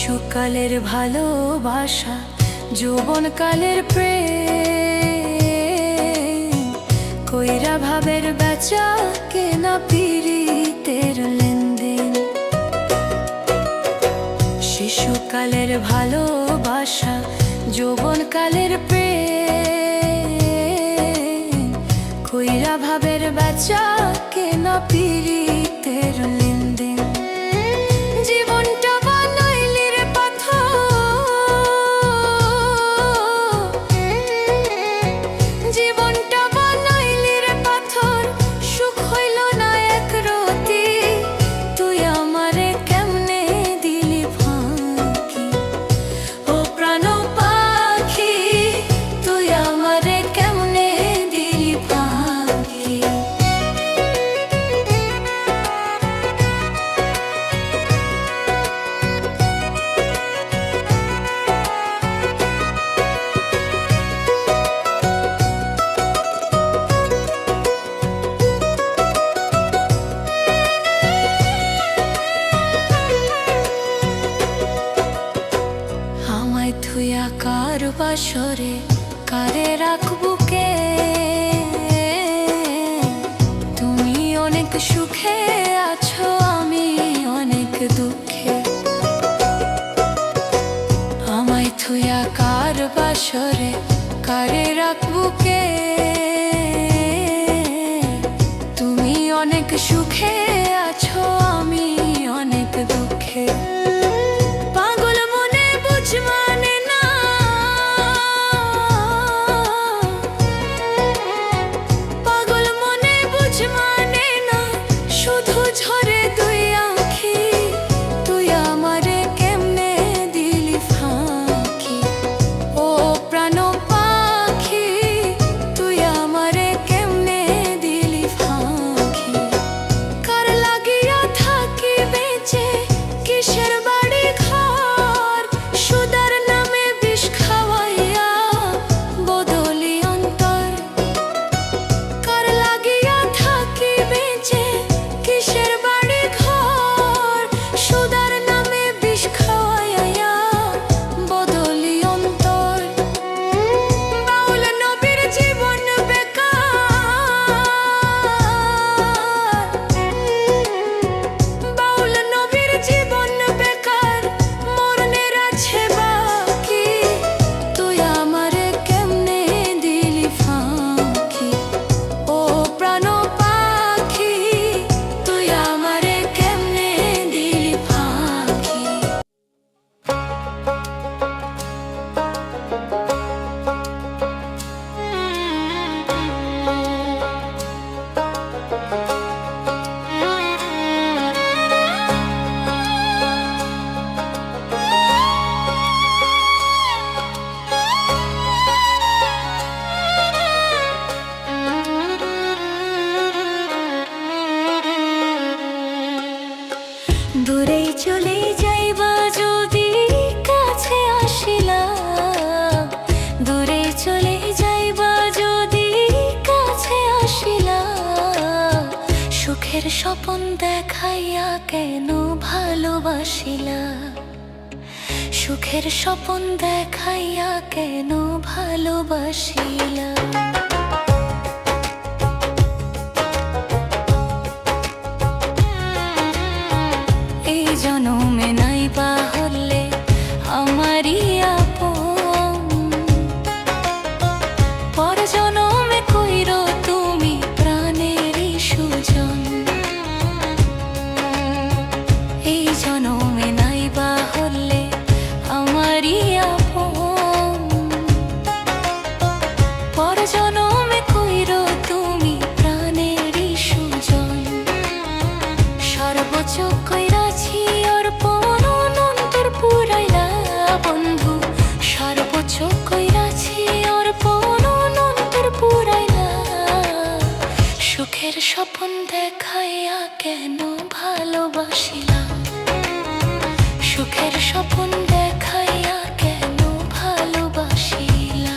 শিশুকালের ভালোবাসা, যৌবনকালের প্রেম, কইরা ভাবের বেচা কেনা পীড়িতের লেনদেন। শিশুকালের ভালোবাসা, যৌবনকালের প্রেম, কইরা ভাবের বেচা কেনা পীড়িতের লেনদেন। জীবনটা বানাইলি রে পাথর, জীবনটা বানাইলি রে পাথর, সুখ হইল না এক রতি। তুই আমারে কেমনে দিলি ফাঁকি, ও প্রাণ পাখি, তুই আমারে কেমনে দিলি ফাঁকি। আমায় থুইয়া কার বাসরে কারে রাখবো কে? তুমি অনেক সুখে আছো, আমি অনেক দুঃখে। আমায় থুইয়া কার বাসরে কারে রাখবো কে? তুমি অনেক সুখে আছো, আমি অনেক দুঃখে। পাগল মনে বুঝ মানে না, পাগল মনে বুঝ মানে না, শুধু ঝরে দুই আঁখি। তুই আমারে কেমনে দিলি ফাঁকি, ও প্রাণ পাখি, তুই আমারে কেমনে দিলি ফাঁকি। কার লাগিয়া থাকি বেঁচে, কিসের বাড়ি ঘর, সুদার নামে বিষ খাওয়াইয়া বদলি অন্তর। কার লাগিয়া থাকি বেঁচে, কিসের বাড়ি ঘর, সুদার নামে বিষ খাওয়াইয়া বদলি অন্তর। বাউল নবীর জীবন বেকার, বাউল নবীর জীবন বেকার, মরণের আছে বাকি। তুই আমারে কেমনে দিলি ফাঁকি, ও প্রাণ পাখি, তুই আমারে কেমনে দিলি ফাঁকি। দূরে চলে যাইবা যদি কাছে আসিলা, দূরে চলে যাইবা যদি কাছে আসিলা। সুখের স্বপন দেখাইয়া কেন ভালোবাসিলা, সুখের স্বপন দেখাইয়া কেন ভালোবাসিলা। এই জনমে নাই বা হলে আমারই আপন, পর জনমে কইরো তুমি প্রাণেরই সুজন। এই জনমে নাই বা হলে আমারই আপন, পর জনমে কইরো তুমি প্রাণেরই সুজন। সর্বোচ্চ কইরাছি অর্পণ, অনন্তর পুরাইলা বন্ধু। সর্বোচ্চ কইরাছি অর্পণ, অনন্তর পুরাইলা। সুখের স্বপন দেখাইয়া কেন ভালোবাসিলা, সুখের স্বপন দেখাইয়া কেন ভালোবাসিলা।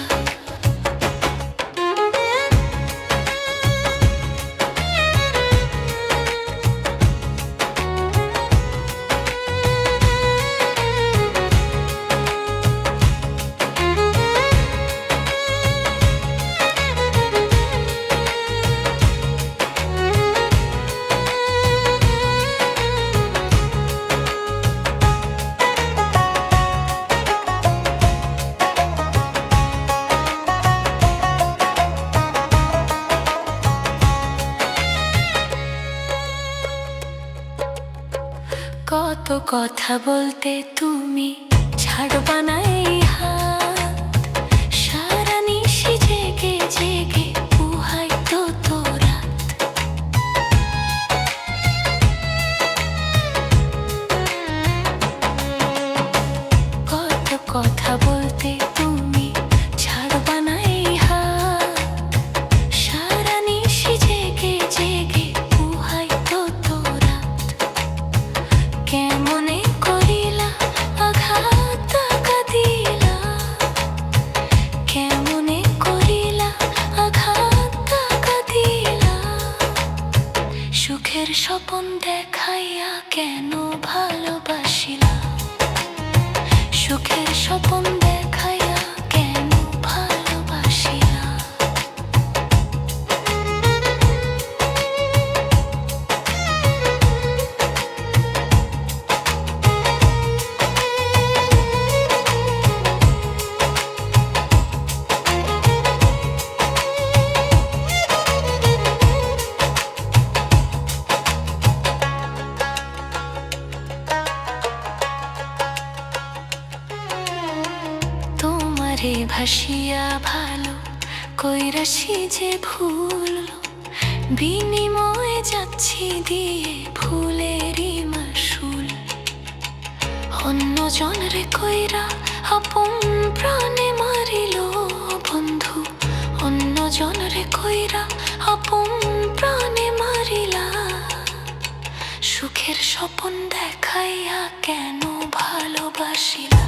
কত কথা বলতে তুমি ছাড়বা না এই হাত, সারা নিশি জেগে জেগে পুহাই তো তোরা। কত কথা বলতে তুমি ছাড়বা না এই হাত, সারা নিশি জেগে জেগে পুহাই তো তোরা। কেমনে করিলা আঘাত টাকা দিলা, কেমনে করিলা আঘাত টাকা দিলা। সুখের স্বপন দেখাইয়া কেন ভালোবাসিলা, সুখের স্বপন দেখাইয়া কেন ভালোবাসিলা। তোমারে ভাসিয়া ভালো কইরাছি যে ভুল, বিনিময়ে যাচ্ছি দিয়ে ফুলেরই মাসুল। অন্য জনরে কইরা আপন প্রাণে মারিল বন্ধু, অন্য জনরে কইরা আপন প্রাণে মারিলা। সুখের স্বপন দেখাইয়া কেন ভালোবাসিলা।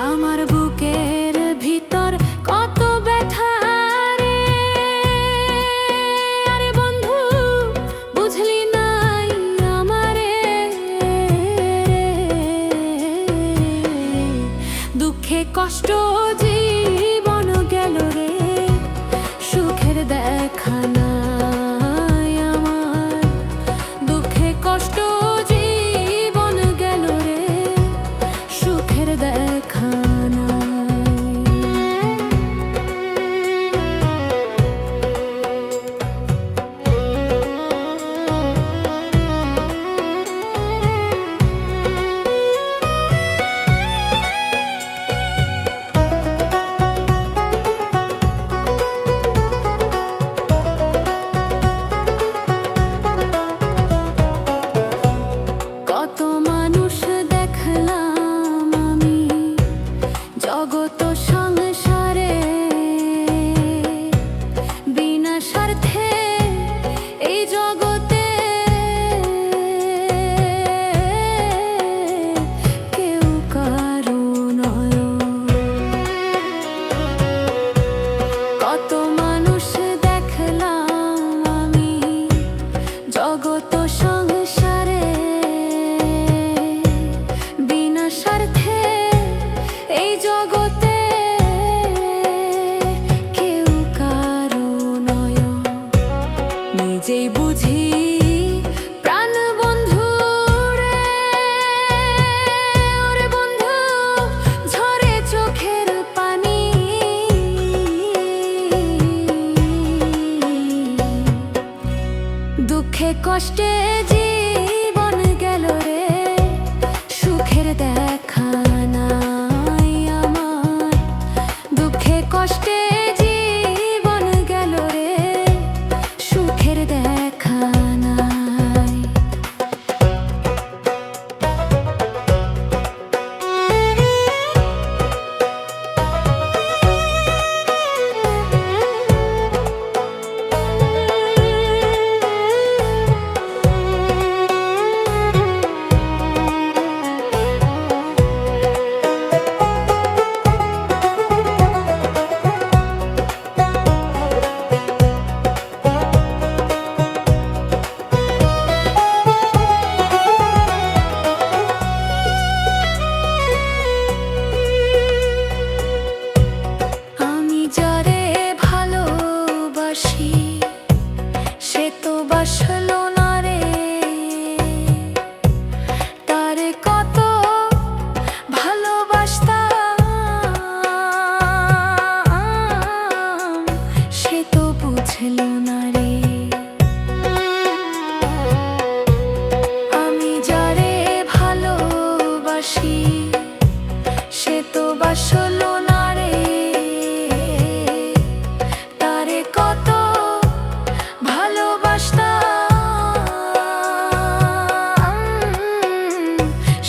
আমার বুকের ভিতর কত ব্যথা রে, আরে বন্ধু বুঝলি নাই আমারে, দুঃখে কষ্ট জীবন গেল রে, সুখের দেখা নাই আমার, দুঃখে কষ্ট জীবন গেল রে, সুখের দেখা কত মানুষ দেখলাম আমি জগত সংসারে, বিনা স্বার্থে এই জগতে কেউ কারো নয়। কত মানুষ দেখলাম আমি জগত সংসারে, বিনা স্বার্থে এই জগতে কেউ কারো নয়। নিজেই বুঝি প্রাণ বন্ধু রে, ওরে বন্ধু ঝরে চোখের পানি, দুঃখে কষ্টে জীবন গেল রে, সুখের দেখা নাই আমার, দুঃখে কষ্টে জীবন গেল রে, সুখের দেখা নাই। আমি যারে ভালোবাসি সে তো বাসলো না রে, তারে কত ভালোবাসতাম সে তো বুঝলো না রে। আমি যারে ভালোবাসি সে তো বাসলো না রে, তারে কত ভালোবাসতাম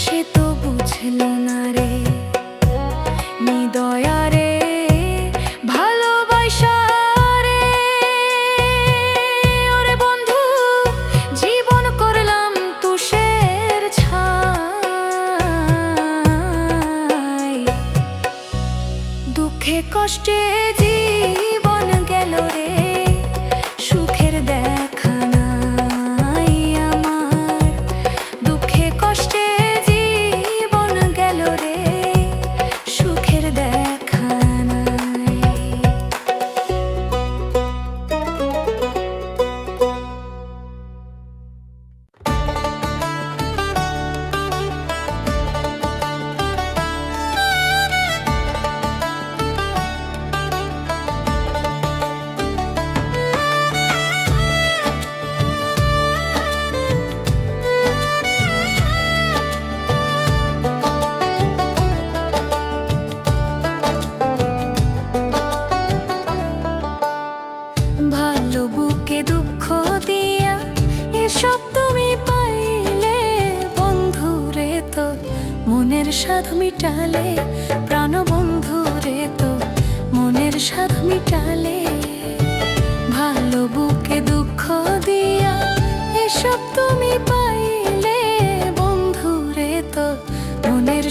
সে তো বুঝলো না রে। নিদয়া রে ভালোবাসা রে, ওরে বন্ধু জীবন করলাম তুষের ছাই, দুঃখে কষ্টে জীবন গেল রে, সুখের দেখা নাই আমার, দুঃখে কষ্টে জীবন গেল রে, সুখের দেখা নাই।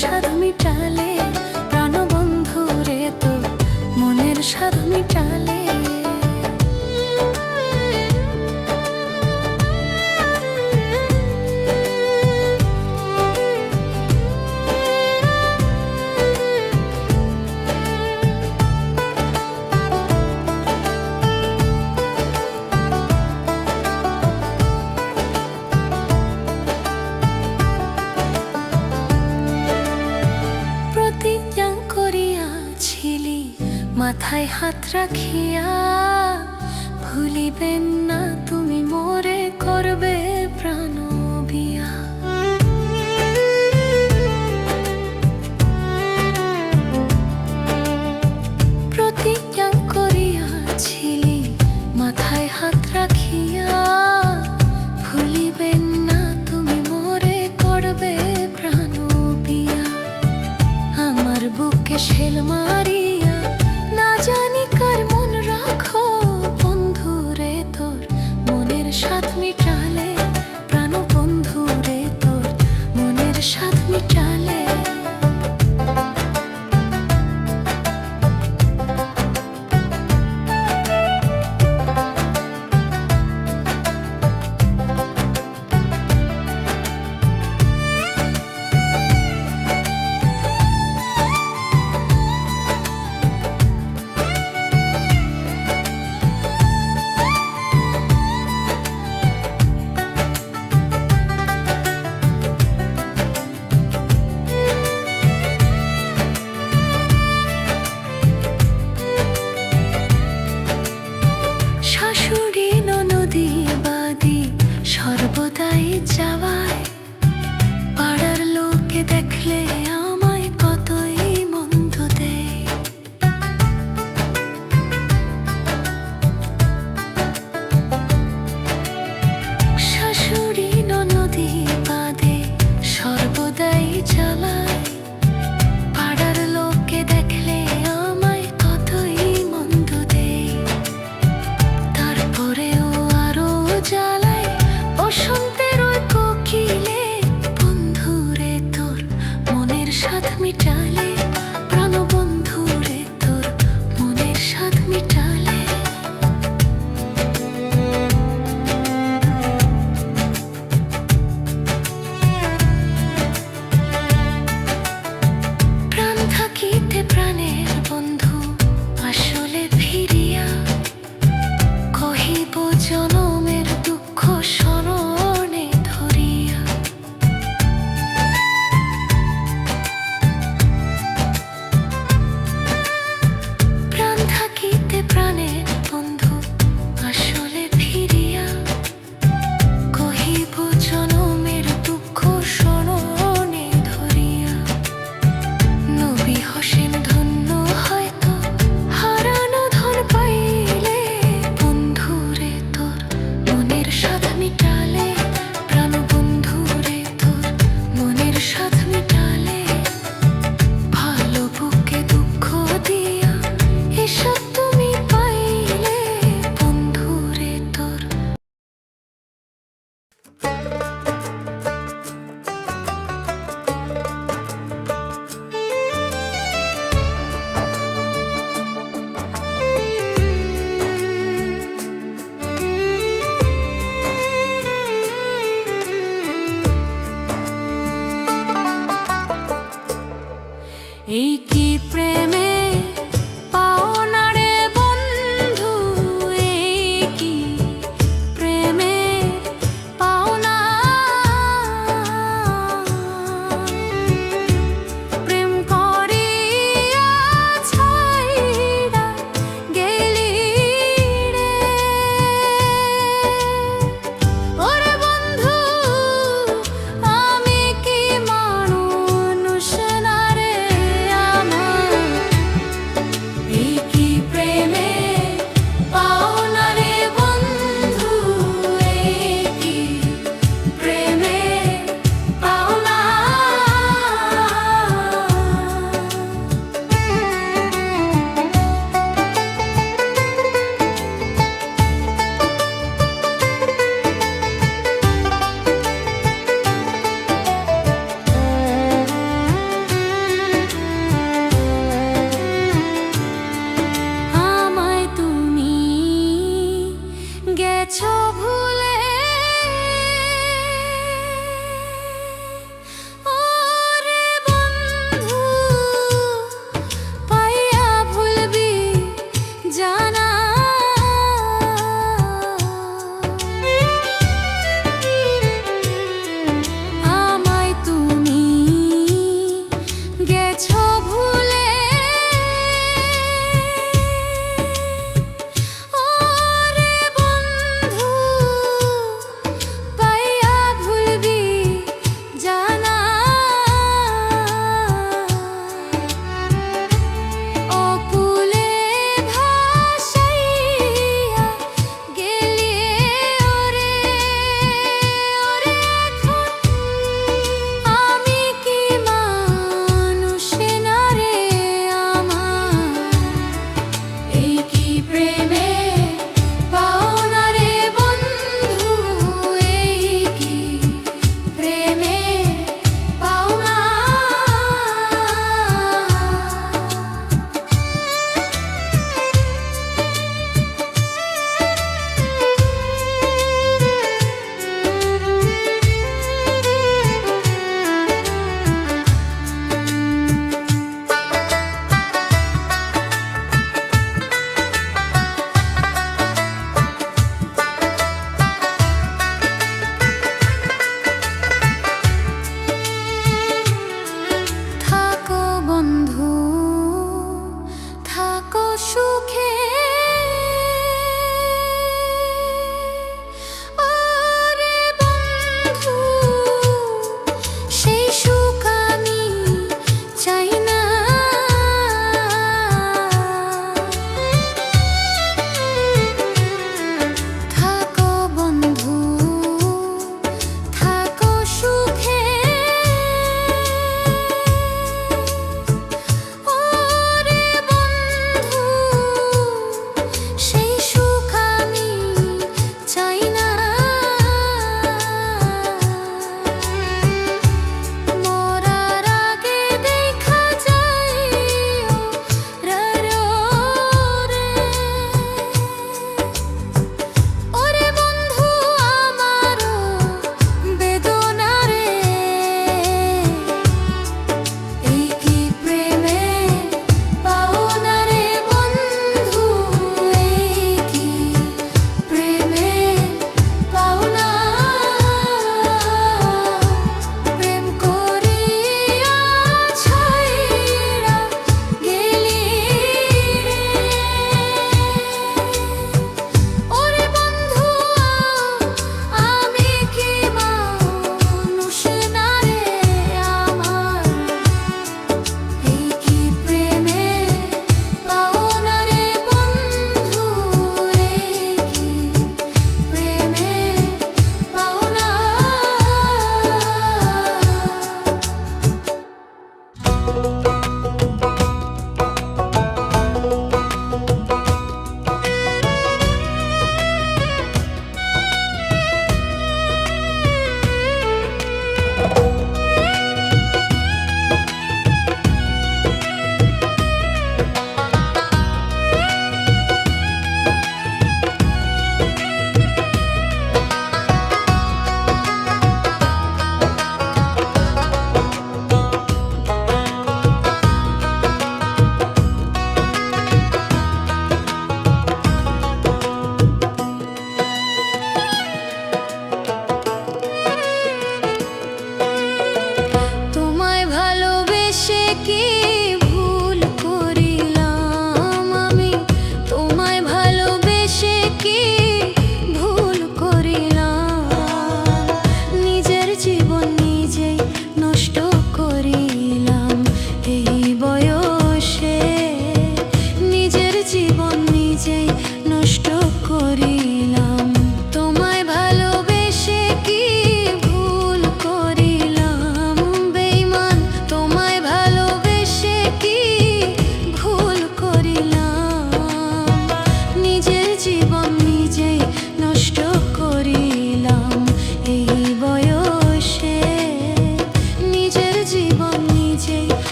স্বাদ মিটালে প্রাণবন্ধু রে তোর মনের স্বাদ মিটালে। মাথায় হাত রাখিয়া ভুলিবেন না তুমি মোরে করবে প্রাণ বিয়া। প্রতিজ্ঞা করিয়াছিলি মাথায় হাত রাখিয়া ভুলিবেন না তুমি মোরে করবে প্রাণ বিয়া। আমার বুকে শেল মারি জানি কার মন রাখো বন্ধু রে তোর মনের স্বাদ মিটালে প্রাণ বন্ধু রে তোর মনের স্বাদ মিটালে। সর্বদাই যাওয়ায় পাড়ার লোকে দেখলে আমায় কতই মন্দ দেয়। শাশুড়ি ননদি বাদে সর্বদাই জ্বালায় পাড়ার লোকে দেখলে আমায় কতই মন্দ দেয়। তারপরেও আরো জ্বালায় বসন্তের ওই কোকিলে বন্ধু রে তোর মনের স্বাদ মিটালে প্রাণ বন্ধু রে তোর মনের স্বাদ মিটালে। প্রাণ থাকিতে প্রাণের বন্ধু আসলে ফিরিয়া কহিব জনমের দুঃখ স্মরণে ধরিয়া। প্রাণ থাকিতে প্রাণের বন্ধু আসলে ফিরিয়া কহিব জনমের দুঃখ স্মরণে ধরিয়া। নবী হোসেন ধন্য হয়তো হারানো ধন পাইলে বন্ধু রে তোর মনের স্বাদ মিটালে প্রাণ বন্ধু রে তোর মনের স্বাদ মিটালে। ভালো বুকে দুঃখ দিয়া এসব তুমি পাইলে বন্ধু রে তোর। এই কি প্রেমে পাওনা রে বন্ধু, এই কি প্রেমে পাওনা। প্রেম করিয়া ছাইড়া গেলি রে ওরে বন্ধু, আমি কি মানুষ না রে আমার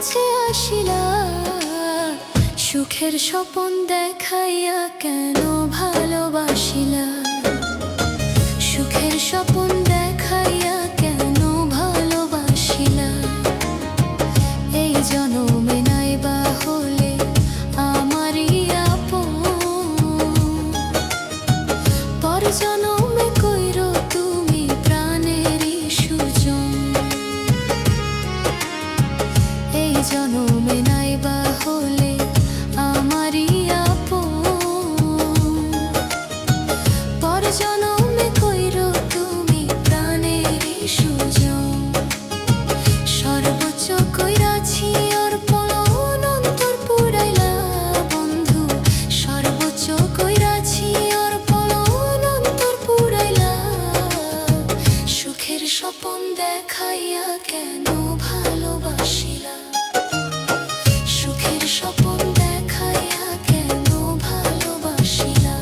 কাছে আসিলা, সুখের স্বপন দেখাইয়া কেন ভালোবাসিলা, সুখের স্বপন দেখাইয়া কেন ভালোবাসিলা। এই জনমে নাইবা হলে আমারই আপন, পর জনমে কইরো তুমি প্রাণেরই সুজন। এই জনমে নাইবা হলে আমারই আপন, পর জনমে কইরো তুমি প্রাণেরই সুজন। সর্বোচ্চ কইরাছি অর্পণ অন্তর পুরাইলা বন্ধু, সর্বোচ্চ কইরাছি অর্পণ অন্তর পুরাইলা। সুখের স্বপন দেখাইয়া কেন ভালোবাসিলা, সুখের স্বপন দেখাইয়া কেন ভালোবাসিলা।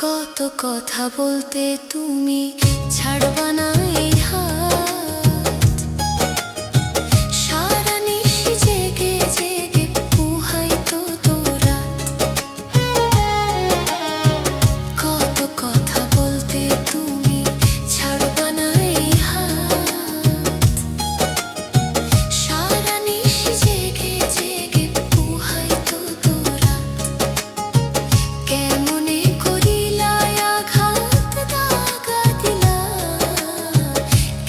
কত কথা বলতে তুমি ছাড়বা না এই হাত, সারা নিশি জেগে জেগে পুহাইতো তোরা। কত কথা বলতে তুমি ছাড়বা না এই হাত, সারা নিশি জেগে জেগে পুহাইতো তোরা। কেমনে করিলা আঘাত দাগা দিলা,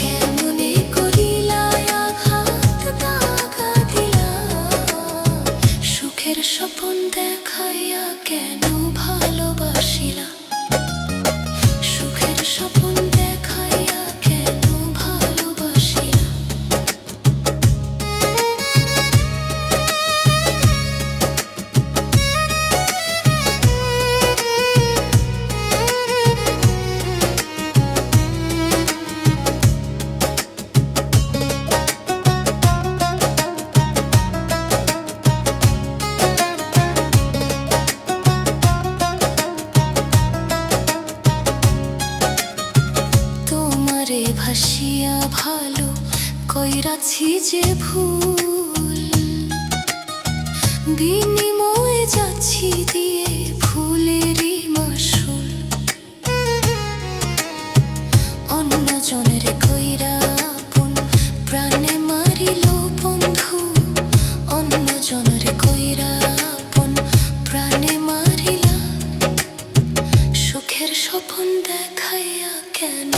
কেমনে করিলা আঘাত দাগা দিলা। সুখের স্বপন দেখাইয়া কেন ভালোবাসিলা, সুখের স্বপন দেখাইয়া কেন ভালোবাসিলা। তোমারে ভাসিয়া ভালো কইরাছি যে ভুল, বিনিময়ে যাচ্ছি দিয়ে ভুলেরই মাসুল। অন্য জনের কইরা আপন প্রাণে মারিল বন্ধু, অন্য জনের কইরা আপন প্রাণে মারিলা। সুখের স্বপন দেখাইয়া কেন